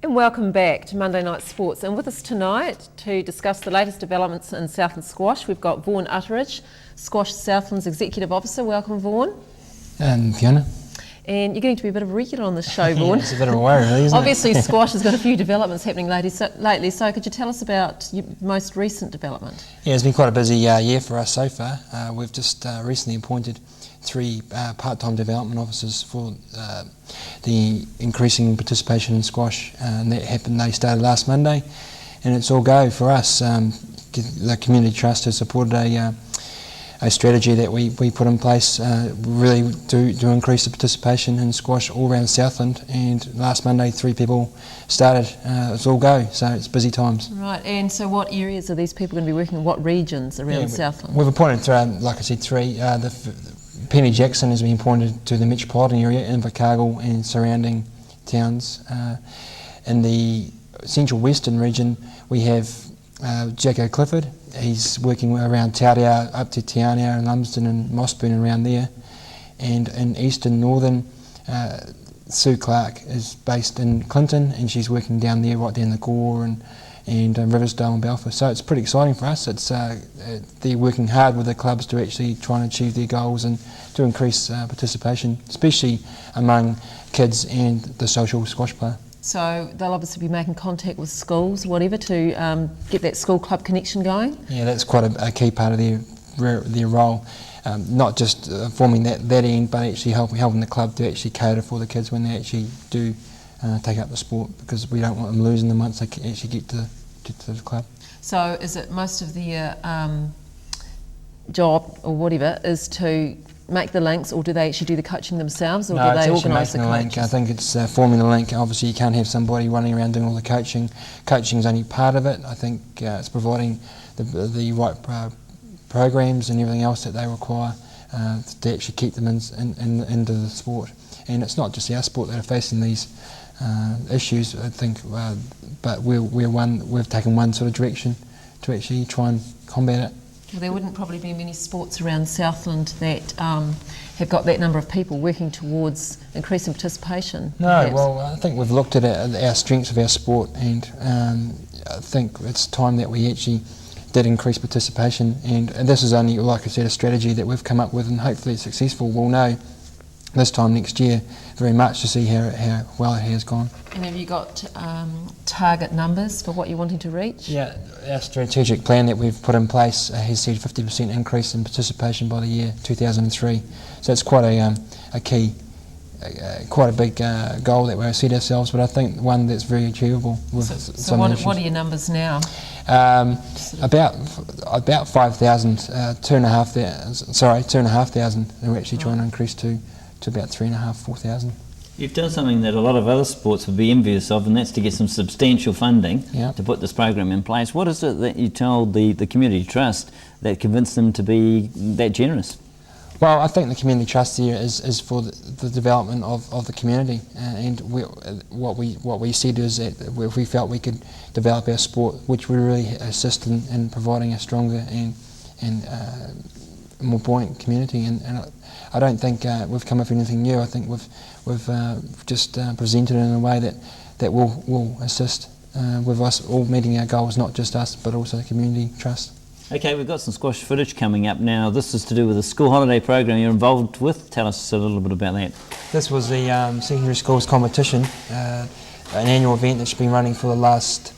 And welcome back to Monday Night Sports. And with us tonight to discuss the latest developments in Southland Squash, we've got Vaughan Utteridge, Squash Southland's Executive Officer. Welcome, Vaughan. And Fiona. And you're getting to be a bit of a regular on this show, Vaughan. Yeah, it's a bit of a worry, really, isn't Obviously, it? squash has got a few developments happening lately, so could you tell us about your most recent development? Yeah, it's been quite a busy year for us so far. We've just recently appointed 3 part-time development officers for the increasing participation in squash, and that happened. They started last Monday, and it's all go for us. The Community Trust has supported a strategy that we put in place, really to increase the participation in squash all around Southland, and last Monday 3 people started. It's all go, so it's busy times. Right, and so what areas are these people going to be working in? What regions around Southland? We've appointed, like I said, 3. Penny Jackson has been appointed to the metropolitan area, Invercargill and surrounding towns. In the central western region we have Jacko Clifford. He's working around Taurau up to Taurau and Lumsden and Mossburn around there. And in eastern northern, Sue Clark is based in Clinton, and she's working down there, right down the Gore and Riversdale and Belfast. So it's pretty exciting for us. It's they're working hard with the clubs to actually try and achieve their goals and to increase participation, especially among kids and the social squash player. So they'll obviously be making contact with schools, whatever, to get that school club connection going? Yeah, that's quite a key part of their role. Not just forming that end, but actually helping the club to actually cater for the kids when they actually do take up the sport, because we don't want them losing them once they actually get to the club. So is it most of their job or whatever is to make the links, or do they actually do the coaching themselves, or do they organise the coaches? I think it's forming the link. Obviously you can't have somebody running around doing all the coaching. Coaching is only part of it. I think it's providing the right programs and everything else that they require to actually keep them into the sport. And it's not just our sport that are facing these issues, I think, but we've taken one sort of direction to actually try and combat it. Well, there wouldn't probably be many sports around Southland that have got that number of people working towards increasing participation. No, perhaps. Well, I think we've looked at our strengths of our sport, and I think it's time that we actually did increase participation, and this is only, like I said, a strategy that we've come up with, and hopefully it's successful. We'll know this time next year very much to see how well it has gone. And have you got target numbers for what you're wanting to reach? Yeah, our strategic plan that we've put in place has said 50% increase in participation by the year 2003. So it's quite a key, quite a big goal that we've set ourselves, but I think one that's very achievable. So what are your numbers now? About 5,000, 2,500. We're actually trying to increase to about 3,500, 4,000. You've done something that a lot of other sports would be envious of, and that's to get some substantial funding to put this program in place. What is it that you told the Community Trust that convinced them to be that generous? Well, I think the Community Trust here is for the development of the community, and what we said is that if we felt we could develop our sport, which would really assist in providing a stronger and more buoyant community, and I don't think we've come up with anything new. I think we've just presented it in a way that will assist with us all meeting our goals, not just us but also the Community Trust. Okay, we've got some squash footage coming up now. This is to do with the school holiday program you're involved with. Tell us a little bit about that. This was the secondary schools competition, an annual event that's been running for the last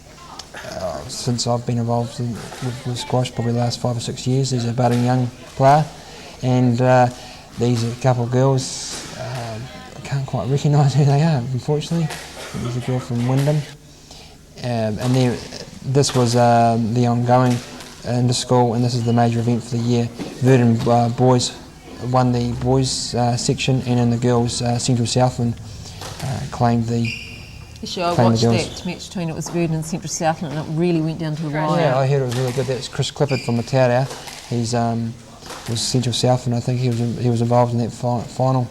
since I've been involved with squash, probably the last 5 or 6 years. There's a budding young player, and these are a couple of girls. I can't quite recognise who they are, unfortunately. There's a girl from Wyndham, and this was the ongoing in the school, and this is the major event for the year. Verdon boys won the boys section, and in the girls, Central Southland claimed the. Actually, I watched that match between it was Verdon and Central Southland, and it really went down to the wire. Yeah, I heard it was really good. That's Chris Clifford from the Taurau. He's was Central Southland. I think he was involved in that final.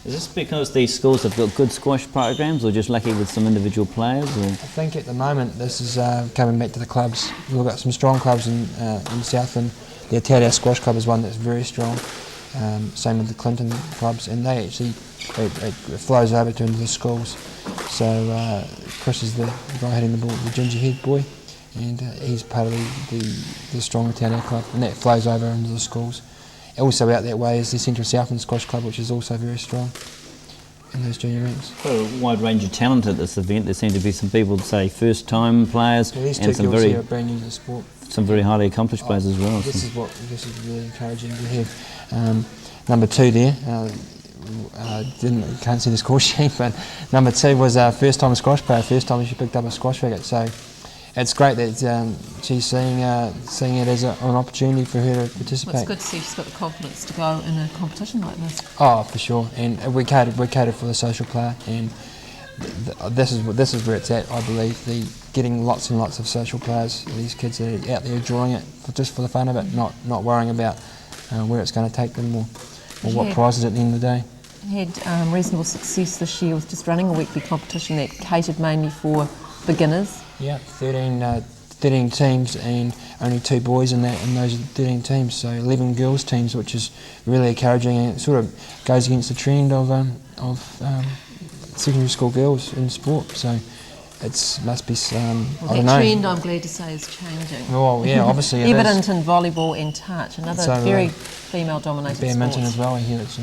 Is this because these schools have got good squash programs, or just lucky with some individual players? Or? I think at the moment this is coming back to the clubs. We've got some strong clubs in Southland. The Taurau Squash Club is one that's very strong. Same with the Clinton clubs, and they actually it flows over to into the schools. So Chris is the guy hitting the ball, the ginger-haired boy, and he's part of the Stronger Town Club, and that flows over into the schools. Also out that way is the Central Southland Squash Club, which is also very strong in those junior ranks. Quite a wide range of talent at this event. There seem to be some people, say, first-time players, these and two some girls very here are brand new to the sport. Some very highly accomplished players as well. This is really encouraging to have. Number 2 there. Can't see the score sheet, but number 2 was our first-time squash player. First time she picked up a squash racket. So it's great that she's seeing it as an opportunity for her to participate. Well, it's good to see she's got the confidence to go in a competition like this. Oh, for sure. And we catered for the social player, and this is where it's at. I believe getting lots and lots of social players. These kids that are out there enjoying it just for the fun of it, not worrying about where it's going to take them or what prizes at the end of the day. Had reasonable success this year with just running a weekly competition that catered mainly for beginners. Yeah, 13 teams and only 2 boys in those 13 teams, so 11 girls teams, which is really encouraging, and it sort of goes against the trend of secondary school girls in sport. So it must be That trend, I'm glad to say, is changing. Well, yeah, obviously it Evident in volleyball and touch, another very female-dominated sport. Badminton as well, I hear it's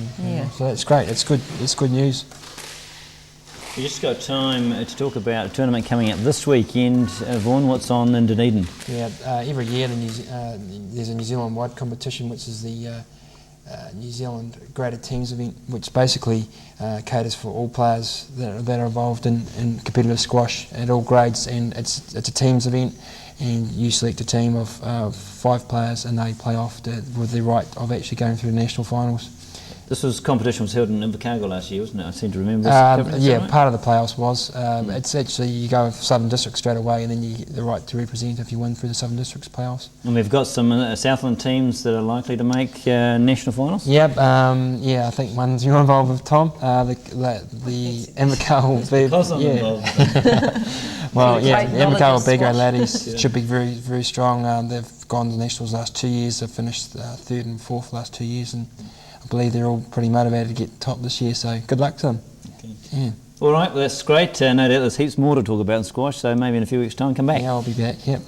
so that's great. It's good news. We just got time to talk about a tournament coming up this weekend. Vaughan, what's on in Dunedin? Yeah, every year there's a New Zealand-wide competition, which is the New Zealand Graded Teams event, which basically caters for all players that are involved in competitive squash at all grades, and it's a teams event, and you select a team of 5 players, and they play off with the right of actually going through the national finals. This competition was held in Invercargill last year, wasn't it? I seem to remember. Yeah, right? part of the playoffs was. It's actually, you go with Southern District straight away, and then you get the right to represent if you win through the Southern District's playoffs. And we've got some Southland teams that are likely to make national finals? Yep, I think one's you're involved with, Tom. The Invercargill involved. Well, yeah, Invercargill B-grade laddies should be very, very strong. They've gone to nationals last 2 years. They've finished 3rd and 4th last 2 years, and I believe they're all pretty motivated to get top this year, so good luck to them. Okay. Yeah. All right, well, that's great. No doubt there's heaps more to talk about in squash, so maybe in a few weeks' time come back. Yeah, I'll be back, yep.